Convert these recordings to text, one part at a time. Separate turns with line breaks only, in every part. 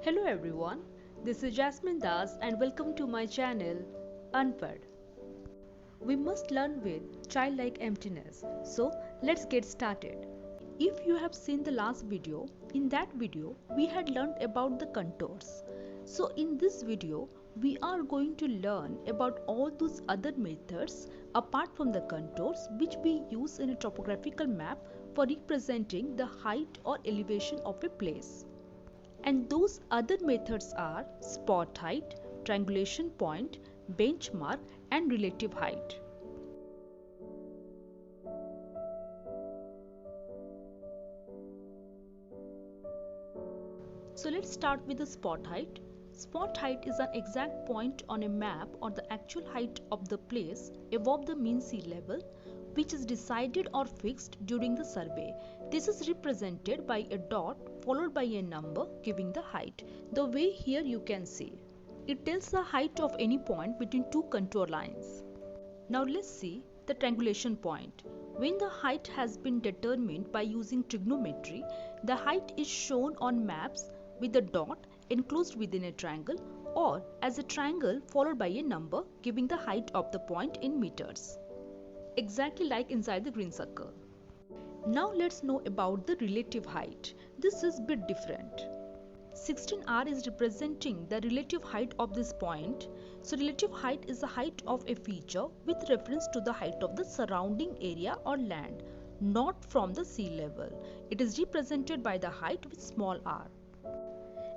Hello everyone, this is Jasmine Das and welcome to my channel Unpad. We must learn with childlike emptiness, so let's get started. If you have seen the last video, in that video we had learned about the contours. So in this video we are going to learn about all those other methods apart from the contours which we use in a topographical map for representing the height or elevation of a place. And those other methods are spot height, triangulation point, benchmark and relative height. So let's start with the spot height. Spot height is an exact point on a map or the actual height of the place above the mean sea level, which is decided or fixed during the survey. This is represented by a dot followed by a number giving the height. The way here you can see. It tells the height of any point between two contour lines. Now let's see the triangulation point. When the height has been determined by using trigonometry, the height is shown on maps with a dot enclosed within a triangle or as a triangle followed by a number giving the height of the point in meters. Exactly like inside the green circle. Now let's know about the relative height. This is a bit different. 16r is representing the relative height of this point. So relative height is the height of a feature with reference to the height of the surrounding area or land, not from the sea level. It is represented by the height with small r.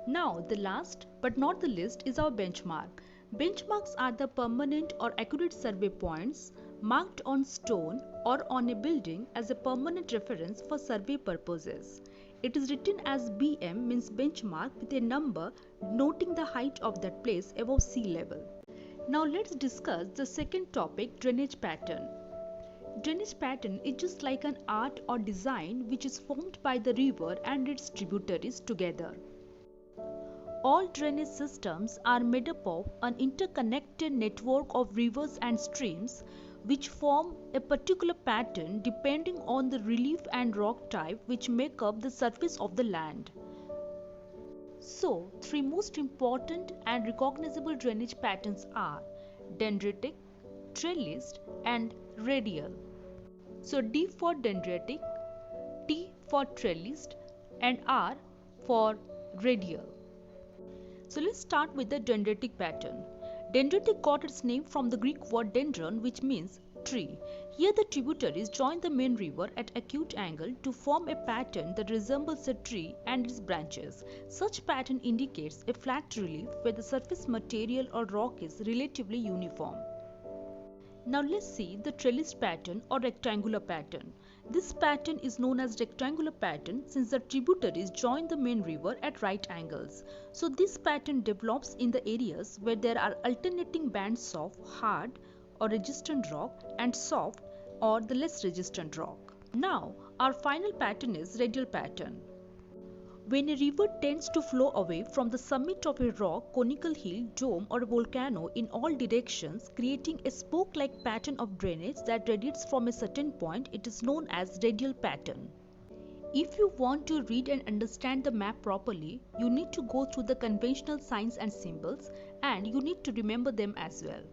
Now the last but not the least is our benchmark. Benchmarks are the permanent or accurate survey points marked on stone or on a building as a permanent reference for survey purposes. It is written as BM, means benchmark, with a number noting the height of that place above sea level. Now let's discuss the second topic, drainage pattern. Drainage pattern is just like an art or design which is formed by the river and its tributaries together. All drainage systems are made up of an interconnected network of rivers and streams which form a particular pattern depending on the relief and rock type which make up the surface of the land. So, three most important and recognizable drainage patterns are dendritic, trellised and radial. So D for dendritic, T for trellised and R for radial. So let's start with the dendritic pattern. Dendritic got its name from the Greek word dendron, which means tree. Here the tributaries join the main river at acute angle to form a pattern that resembles a tree and its branches. Such pattern indicates a flat relief where the surface material or rock is relatively uniform. Now let's see the trellised pattern or rectangular pattern. This pattern is known as rectangular pattern since the tributaries join the main river at right angles. So this pattern develops in the areas where there are alternating bands of hard or resistant rock and soft or the less resistant rock. Now our final pattern is radial pattern. When a river tends to flow away from the summit of a rock, conical hill, dome or a volcano in all directions, creating a spoke-like pattern of drainage that radiates from a certain point, it is known as radial pattern. If you want to read and understand the map properly, you need to go through the conventional signs and symbols and you need to remember them as well.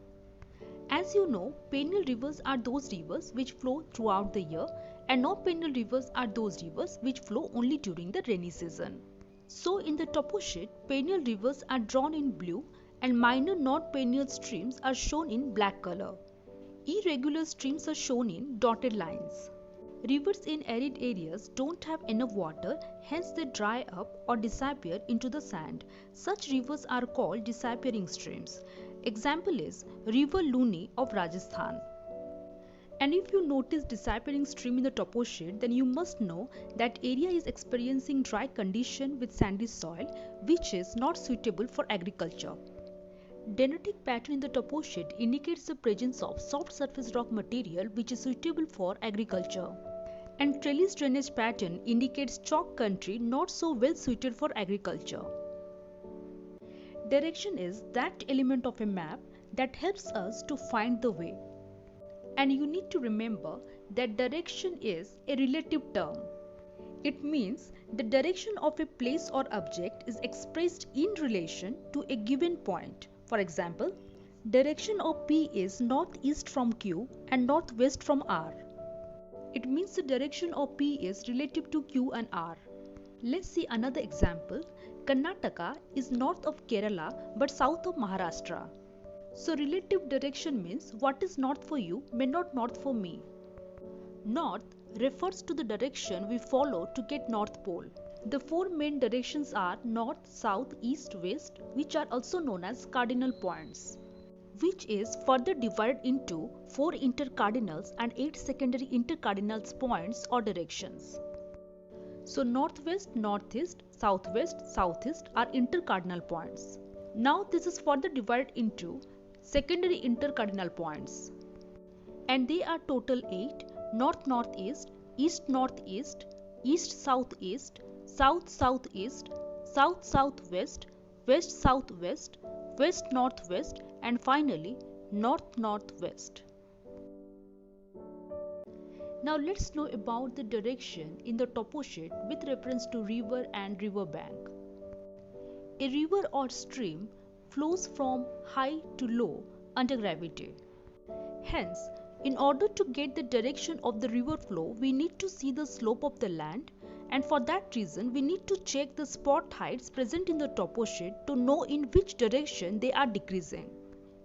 As you know, perennial rivers are those rivers which flow throughout the year and non-perennial rivers are those rivers which flow only during the rainy season. So in the topo sheet, perennial rivers are drawn in blue and minor non-perennial streams are shown in black color. Irregular streams are shown in dotted lines. Rivers in arid areas don't have enough water, hence they dry up or disappear into the sand. Such rivers are called disappearing streams. Example is River Luni of Rajasthan. And if you notice disappearing stream in the topo sheet, then you must know that area is experiencing dry condition with sandy soil, which is not suitable for agriculture. Dendritic pattern in the topo sheet indicates the presence of soft surface rock material which is suitable for agriculture. And trellis drainage pattern indicates chalk country not so well suited for agriculture. Direction is that element of a map that helps us to find the way. And you need to remember that direction is a relative term. It means the direction of a place or object is expressed in relation to a given point. For example, direction of P is northeast from Q and northwest from R. It means the direction of P is relative to Q and R. Let's see another example. Karnataka is north of Kerala but south of Maharashtra. So relative direction means what is north for you may not north for me. North refers to the direction we follow to get North Pole. The four main directions are north, south, east, west, which are also known as cardinal points, which is further divided into 4 intercardinals and 8 secondary intercardinals points or directions. So northwest, northeast, southwest, southeast are intercardinal points. Now this is further divided into secondary intercardinal points, and they are total 8: north northeast, east northeast, east southeast, south southeast, south southwest, west southwest, west northwest, and finally north northwest. Now let's know about the direction in the topo sheet with reference to river and river bank. A river or stream flows from high to low under gravity. Hence, in order to get the direction of the river flow, we need to see the slope of the land, and for that reason we need to check the spot heights present in the topo sheet to know in which direction they are decreasing.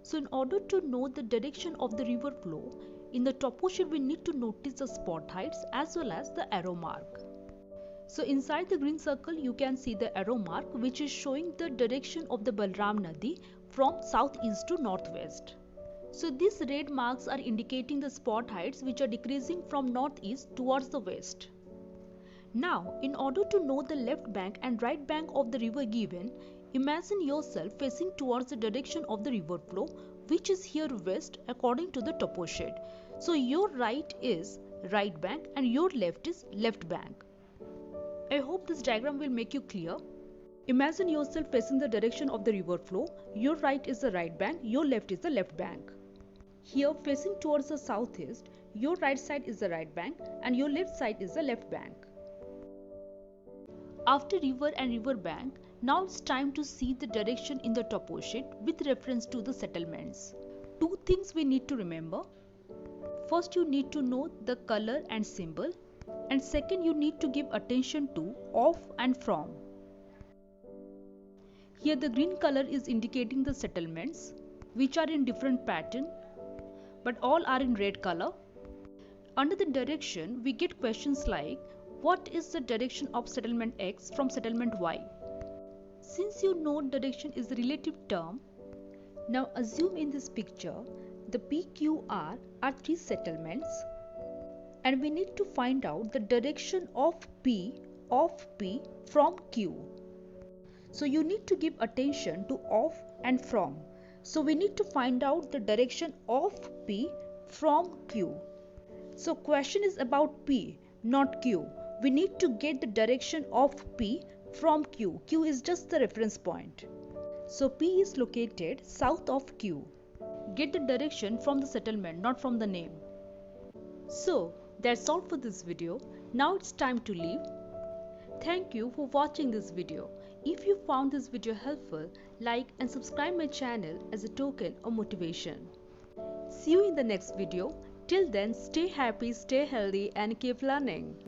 So in order to know the direction of the river flow, in the topo sheet we need to notice the spot heights as well as the arrow mark. So inside the green circle you can see the arrow mark, which is showing the direction of the Balram Nadi from southeast to northwest. So these red marks are indicating the spot heights which are decreasing from northeast towards the west. Now, in order to know the left bank and right bank of the river given, imagine yourself facing towards the direction of the river flow, which is here west according to the topo sheet. So your right is right bank and your left is left bank. I hope this diagram will make you clear. Imagine yourself facing the direction of the river flow. Your right is the right bank, your left is the left bank. Here facing towards the southeast, your right side is the right bank and your left side is the left bank. After river and river bank, now it's time to see the direction in the topo sheet with reference to the settlements. Two things we need to remember. First, you need to know the color and symbol, and second, you need to give attention to of and from. Here the green color is indicating the settlements, which are in different pattern, but all are in red color. Under the direction, we get questions like, what is the direction of settlement X from settlement Y? Since you know direction is a relative term, now assume in this picture the PQR are 3 settlements, and we need to find out the direction of P from Q. So you need to give attention to of and from. So we need to find out the direction of P from Q. So question is about P, not Q. We need to get the direction of P from Q. Q is just the reference point. So P is located south of Q. Get the direction from the settlement, not from the name. So that's all for this video. Now it's time to leave. Thank you for watching this video. If you found this video helpful, like and subscribe my channel as a token of motivation. See you in the next video. Till then, stay happy, stay healthy and keep learning.